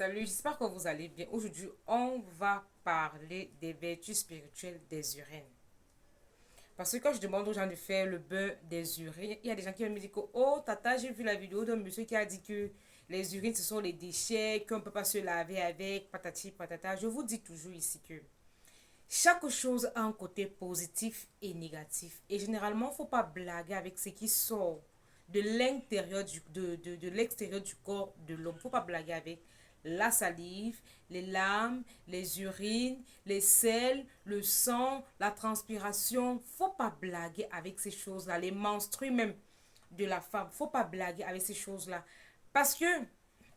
Salut, j'espère que vous allez bien. Aujourd'hui, on va parler des vertus spirituelles des urines. Parce que quand je demande aux gens de faire le bain des urines, il y a des gens qui me disent que, oh, tata, j'ai vu la vidéo d'un monsieur qui a dit que les urines, ce sont les déchets, qu'on ne peut pas se laver avec, patati patata. Je vous dis toujours ici que chaque chose a un côté positif et négatif. Et généralement, il ne faut pas blaguer avec ce qui sort de l'intérieur de l'extérieur du corps de l'homme. Il ne faut pas blaguer avec la salive, les larmes, les urines, les selles, le sang, la transpiration. Il ne faut pas blaguer avec ces choses-là. Les menstrues même de la femme. Il ne faut pas blaguer avec ces choses-là. Parce que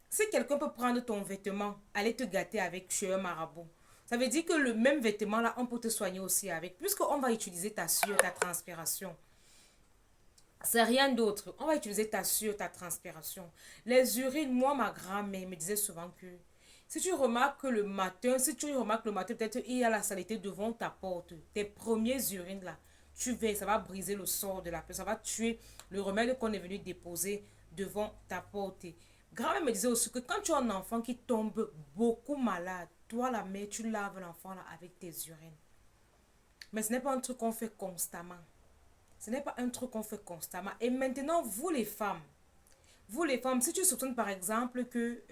si quelqu'un peut prendre ton vêtement, aller te gâter avec chez un marabout, ça veut dire que le même vêtement là, on peut te soigner aussi avec. Puisqu'on va utiliser ta sueur, ta transpiration. C'est rien d'autre. On va utiliser ta sueur, ta transpiration. Les urines, moi, ma grand-mère me disait souvent que si tu remarques que le matin, peut-être il y a la saleté devant ta porte, tes premiers urines là, tu vas, ça va briser le sort de la personne, ça va tuer le remède qu'on est venu déposer devant ta porte. Grand-mère me disait aussi que quand tu as un enfant qui tombe beaucoup malade, toi la mère, tu laves l'enfant là avec tes urines. Mais ce n'est pas un truc qu'on fait constamment. Ce n'est pas un truc qu'on fait constamment. Et maintenant, vous les femmes, si tu soupçonnes par exemple que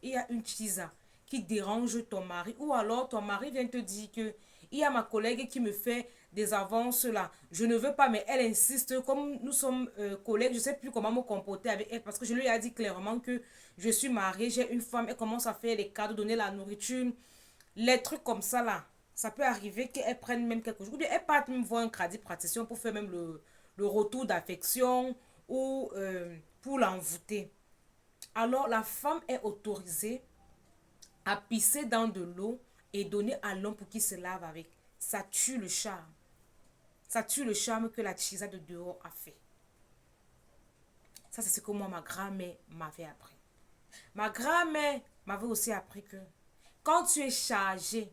il y a une tisa qui dérange ton mari, ou alors ton mari vient te dire que il y a ma collègue qui me fait des avances là, je ne veux pas, mais elle insiste, comme nous sommes collègues, je ne sais plus comment me comporter avec elle, parce que je lui ai dit clairement que je suis mariée, j'ai une femme, elle commence à faire les cadeaux, donner la nourriture, les trucs comme ça là, ça peut arriver qu'elle prenne même quelque chose, ou bien elle parte même voir un crédit praticien pour faire même le retour d'affection ou pour l'envoûter. Alors la femme est autorisée à pisser dans de l'eau et donner à l'homme pour qu'il se lave avec. Ça tue le charme. Ça tue le charme que la chisa de dehors a fait. Ça, c'est ce que moi, ma grand-mère m'avait appris. Ma grand-mère m'avait aussi appris que quand tu es chargé,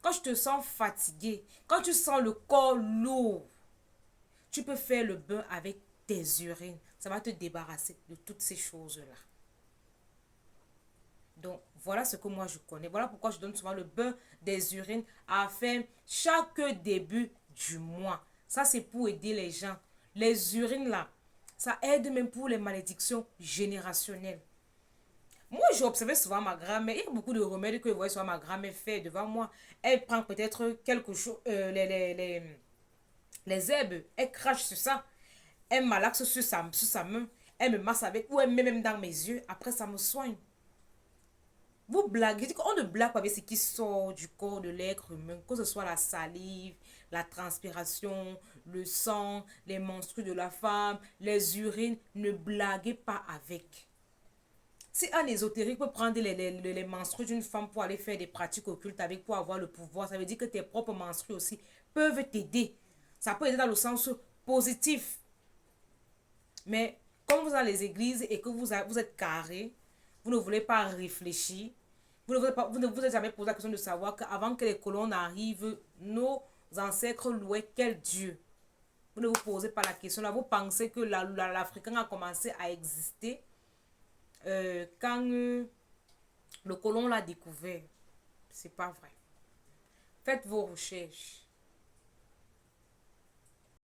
quand tu te sens fatigué, quand tu sens le corps lourd, tu peux faire le bain avec tes urines. Ça va te débarrasser de toutes ces choses-là. Donc, voilà ce que moi je connais. Voilà pourquoi je donne souvent le bain des urines à faire chaque début du mois. Ça, c'est pour aider les gens. Les urines, là, ça aide même pour les malédictions générationnelles. Moi, j'ai observé souvent ma grand-mère. Il y a beaucoup de remèdes que je vois souvent ma grand-mère faire devant moi. Elle prend peut-être quelque chose, les herbes, elle crache sur ça. Elle malaxe sur sa main. Elle me masse avec, ou elle met même dans mes yeux. Après, ça me soigne. Vous blaguez, on ne blague pas avec ce qui sort du corps de l'être humain, que ce soit la salive, la transpiration, le sang, les menstrues de la femme, les urines, ne blaguez pas avec. Si un ésotérique peut prendre les menstrues d'une femme pour aller faire des pratiques occultes avec, pour avoir le pouvoir, ça veut dire que tes propres menstrues aussi peuvent t'aider. Ça peut aider dans le sens positif. Mais comme vous êtes dans les églises et que vous êtes carré, vous ne voulez pas réfléchir, vous ne vous êtes jamais posé la question de savoir qu'avant que les colons arrivent, nos ancêtres louaient quel Dieu. Vous ne vous posez pas la question là. Vous pensez que l'Africain a commencé à exister quand le colon l'a découvert. C'est pas vrai. Faites vos recherches.